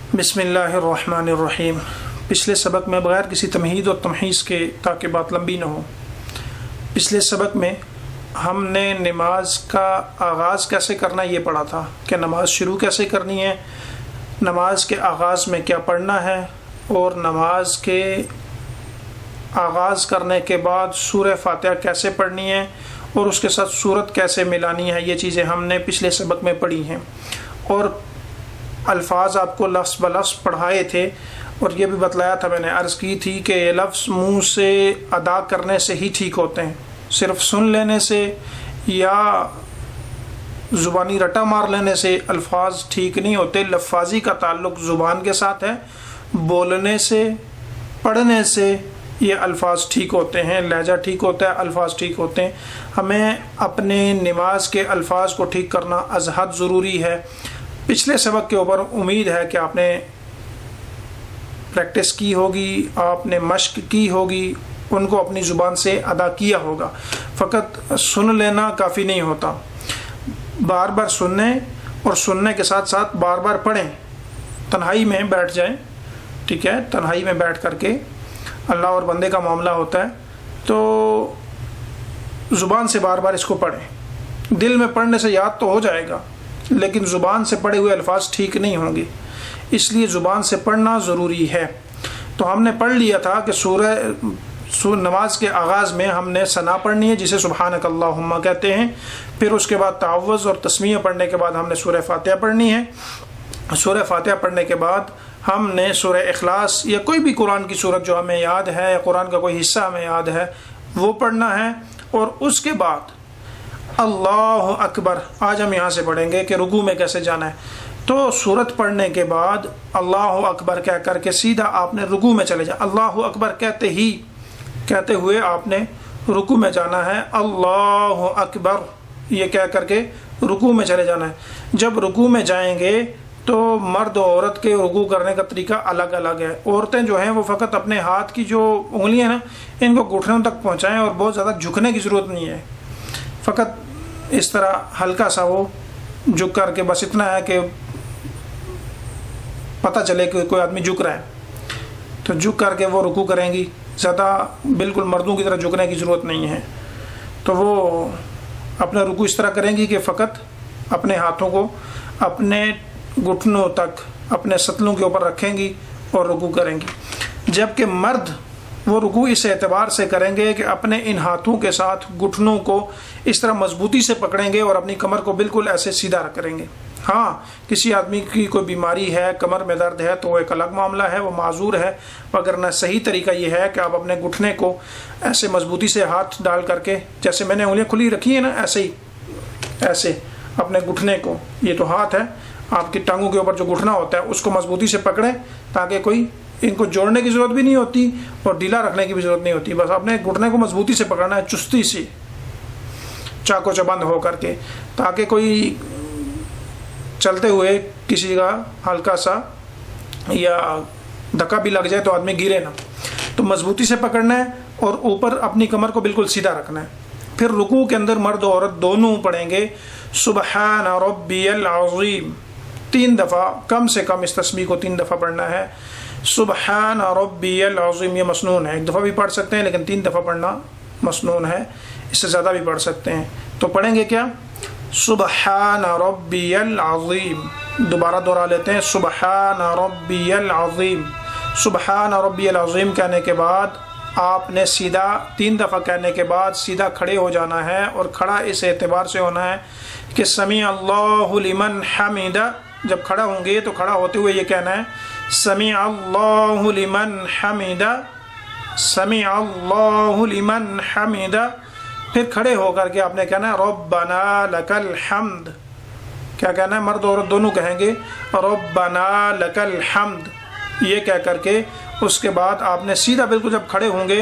بسم اللہ الرحمن الرحیم۔ پچھلے سبق میں بغیر کسی تمہید اور تمحیص کے، تاکہ بات لمبی نہ ہو، پچھلے سبق میں ہم نے نماز کا آغاز کیسے کرنا یہ پڑھا تھا کہ نماز شروع کیسے کرنی ہے، نماز کے آغاز میں کیا پڑھنا ہے، اور نماز کے آغاز کرنے کے بعد سورہ فاتحہ کیسے پڑھنی ہے اور اس کے ساتھ سورت کیسے ملانی ہے۔ یہ چیزیں ہم نے پچھلے سبق میں پڑھی ہیں اور الفاظ آپ کو لفظ بلفظ پڑھائے تھے، اور یہ بھی بتلایا تھا، میں نے عرض کی تھی کہ یہ لفظ منہ سے ادا کرنے سے ہی ٹھیک ہوتے ہیں، صرف سن لینے سے یا زبانی رٹا مار لینے سے الفاظ ٹھیک نہیں ہوتے۔ لفاظی کا تعلق زبان کے ساتھ ہے، بولنے سے، پڑھنے سے یہ الفاظ ٹھیک ہوتے ہیں، لہجہ ٹھیک ہوتا ہے، الفاظ ٹھیک ہوتے ہیں۔ ہمیں اپنے نماز کے الفاظ کو ٹھیک کرنا از حد ضروری ہے۔ پچھلے سبق کے اوپر امید ہے کہ آپ نے پریکٹس کی ہوگی، آپ نے مشق کی ہوگی، ان کو اپنی زبان سے ادا کیا ہوگا۔ فقط سن لینا کافی نہیں ہوتا، بار بار سننے اور سننے کے ساتھ ساتھ بار بار پڑھیں۔ تنہائی میں بیٹھ جائیں، ٹھیک ہے، تنہائی میں بیٹھ کر کے اللہ اور بندے کا معاملہ ہوتا ہے، تو زبان سے بار بار اس کو پڑھیں۔ دل میں پڑھنے سے یاد تو ہو جائے گا، لیکن زبان سے پڑھے ہوئے الفاظ ٹھیک نہیں ہوں گے، اس لیے زبان سے پڑھنا ضروری ہے۔ تو ہم نے پڑھ لیا تھا کہ نماز کے آغاز میں ہم نے ثنا پڑھنی ہے، جسے سبحانک اللہم کہتے ہیں۔ پھر اس کے بعد تعوذ اور تسمیہ پڑھنے کے بعد ہم نے سورہ فاتحہ پڑھنی ہے۔ سورہ فاتحہ پڑھنے کے بعد ہم نے سورہ اخلاص یا کوئی بھی قرآن کی سورت جو ہمیں یاد ہے، یا قرآن کا کوئی حصہ ہمیں یاد ہے، وہ پڑھنا ہے۔ اور اس کے بعد اللہ اکبر، آج ہم یہاں سے پڑھیں گے کہ رکوع میں کیسے جانا ہے۔ تو سورت پڑھنے کے بعد اللہ اکبر کہہ کر کے سیدھا آپ نے رکوع میں چلے جانا۔ اللہ اکبر کہتے ہوئے آپ نے رکوع میں جانا ہے۔ اللہ اکبر یہ کہہ کر کے رکوع میں چلے جانا ہے۔ جب رکوع میں جائیں گے تو مرد و عورت کے رکوع کرنے کا طریقہ الگ الگ ہے۔ عورتیں جو ہیں وہ فقط اپنے ہاتھ کی جو انگلیاں نا، ان کو گھٹنوں تک پہنچائیں، اور بہت زیادہ جھکنے کی ضرورت نہیں ہے، فقط اس طرح ہلکا سا وہ جھک کر کے، بس اتنا ہے کہ پتہ چلے کہ کوئی آدمی جھک رہا ہے، تو جھک کر کے وہ رکوع کریں گی۔ زیادہ بالکل مردوں کی طرح جھکنے کی ضرورت نہیں ہے۔ تو وہ اپنا رکوع اس طرح کریں گی کہ فقط اپنے ہاتھوں کو اپنے گھٹنوں تک اپنے ستلوں کے اوپر رکھیں گی اور رکوع کریں گی۔ جبکہ مرد وہ رکوع اس اعتبار سے کریں گے کہ اپنے ان ہاتھوں کے ساتھ گھٹنوں کو اس طرح مضبوطی سے پکڑیں گے اور اپنی کمر کو بالکل ایسے سیدھا کریں گے۔ ہاں، کسی آدمی کی کوئی بیماری ہے، کمر میں درد ہے، تو وہ ایک الگ معاملہ ہے، وہ معذور ہے، وگرنہ صحیح طریقہ یہ ہے کہ آپ اپنے گھٹنے کو ایسے مضبوطی سے ہاتھ ڈال کر کے، جیسے میں نے انگلیاں کھلی رکھی ہیں نا، ایسے ہی ایسے اپنے گھٹنے کو، یہ تو ہاتھ ہے، آپ کی ٹانگوں کے اوپر جو گھٹنا ہوتا ہے اس کو مضبوطی سے پکڑیں، تاکہ کوئی ان کو جوڑنے کی ضرورت بھی نہیں ہوتی اور ڈھیلا رکھنے کی بھی ضرورت نہیں ہوتی۔ بس اپنے گھٹنے کو مضبوطی سے پکڑنا ہے، چستی سے، چاقو چبند ہو کر کے، تاکہ کوئی چلتے ہوئے کسی کا ہلکا سا یا دھکا بھی لگ جائے تو آدمی گرے نہ۔ تو مضبوطی سے پکڑنا ہے اور اوپر اپنی کمر کو بالکل سیدھا رکھنا ہے۔ پھر رکوع کے اندر مرد و عورت دونوں پڑھیں گے سبحان ربی العظیم 3 دفعہ، کم سے کم اس تسبیح کو 3 دفعہ پڑھنا ہے۔ سبحان ربی العظیم، یہ مسنون ہے، 1 دفعہ بھی پڑھ سکتے ہیں لیکن 3 دفعہ پڑھنا مسنون ہے، اس سے زیادہ بھی پڑھ سکتے ہیں۔ تو پڑھیں گے کیا؟ سبحان ربی العظیم، دوبارہ دہرا لیتے ہیں، سبحان ربی العظیم۔ سبحان ربی العظیم کہنے کے بعد آپ نے سیدھا 3 دفعہ کہنے کے بعد سیدھا کھڑے ہو جانا ہے، اور کھڑا اس اعتبار سے ہونا ہے کہ سمیع اللہ لمن حمدہ۔ جب کھڑا ہوں گے تو کھڑا ہوتے ہوئے یہ کہنا ہے سمیع اللہ لمن حمدہ، سمیع اللہ لمن حمدہ۔ پھر کھڑے ہو کر کے آپ نے کہنا ہے ربنا لک الحمد۔ کیا کہنا ہے؟ مرد اور عورت دونوں کہیں گے ربنا لک الحمد، یہ کہہ کر کے اس کے بعد آپ نے سیدھا بالکل جب کھڑے ہوں گے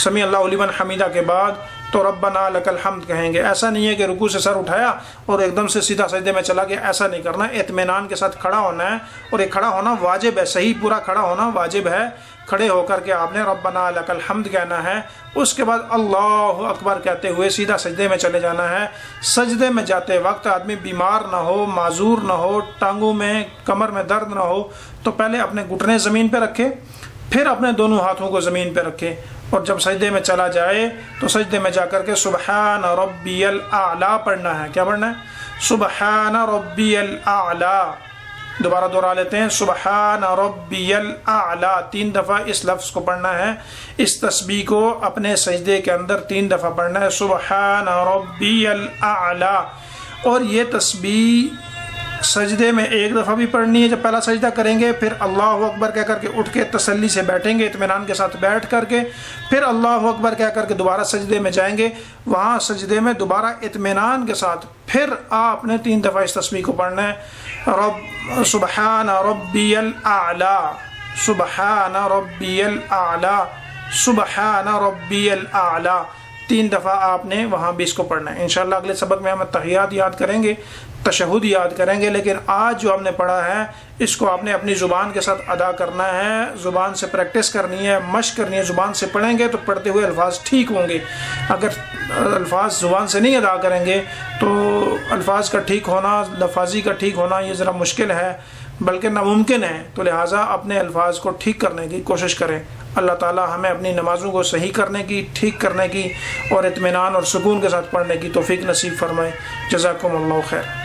سمیع اللہ لمن حمیدہ کے بعد، تو ربنا لکل حمد کہیں گے. ایسا نہیں ہے کہ رکوع سے سر اٹھایا اور ایک دم سے سیدھا سجدے میں چلا گیا, ایسا نہیں کرنا. اطمینان کے ساتھ کھڑا ہونا ہے, اور یہ کھڑا ہونا واجب ہے, صحیح پورا کھڑا ہونا واجب ہے. کھڑے ہو کر کے آپ نے ربنا لکل حمد کہنا ہے. اس کے بعد اللہ اکبر کہتے ہوئے سیدھا سجدے میں چلے جانا ہے. سجدے میں جاتے وقت آدمی بیمار نہ ہو, معذور نہ ہو, ٹانگوں میں کمر میں درد نہ ہو, تو پہلے اپنے گھٹنے زمین پہ رکھے, پھر اپنے دونوں ہاتھوں کو زمین پہ رکھے, اور جب سجدے میں چلا جائے تو سجدے میں جا کر کے سبحان ربی الاعلیٰ پڑھنا ہے. کیا پڑھنا ہے؟ سبحان ربی الاعلیٰ. دوبارہ دہرا لیتے ہیں, سبحان ربی الاعلیٰ. 3 دفعہ اس لفظ کو پڑھنا ہے. اس تسبیح کو اپنے سجدے کے اندر 3 دفعہ پڑھنا ہے, سبحان ربی الاعلیٰ. اور یہ تسبیح سجدے میں 1 دفعہ بھی پڑھنی ہے. جب پہلا سجدہ کریں گے پھر اللہ اکبر کہہ کر کے اٹھ کے تسلی سے بیٹھیں گے, اطمینان کے ساتھ بیٹھ کر کے, پھر اللہ اکبر کہہ کر کے دوبارہ سجدے میں جائیں گے. وہاں سجدے میں دوبارہ اطمینان کے ساتھ پھر آپ نے 3 دفعہ اس تسبیح کو پڑھنا ہے, سبحان ربی الاعلیٰ, سبحان ربی الاعلیٰ, سبحان ربی الاعلیٰ. 3 دفعہ آپ نے وہاں بھی اس کو پڑھنا ہے. انشاءاللہ اگلے سبق میں ہم تحیات یاد کریں گے, تشہد یاد کریں گے, لیکن آج جو ہم نے پڑھا ہے اس کو آپ نے اپنی زبان کے ساتھ ادا کرنا ہے, زبان سے پریکٹس کرنی ہے, مشق کرنی ہے. زبان سے پڑھیں گے تو پڑھتے ہوئے الفاظ ٹھیک ہوں گے. اگر الفاظ زبان سے نہیں ادا کریں گے تو الفاظ کا ٹھیک ہونا, لفاظی کا ٹھیک ہونا یہ ذرا مشکل ہے, بلکہ ناممکن ہے. تو لہٰذا اپنے الفاظ کو ٹھیک کرنے کی کوشش کریں. اللہ تعالی ہمیں اپنی نمازوں کو صحیح کرنے کی, ٹھیک کرنے کی اور اطمینان اور سکون کے ساتھ پڑھنے کی توفیق نصیب فرمائے. جزاکم اللہ خیر.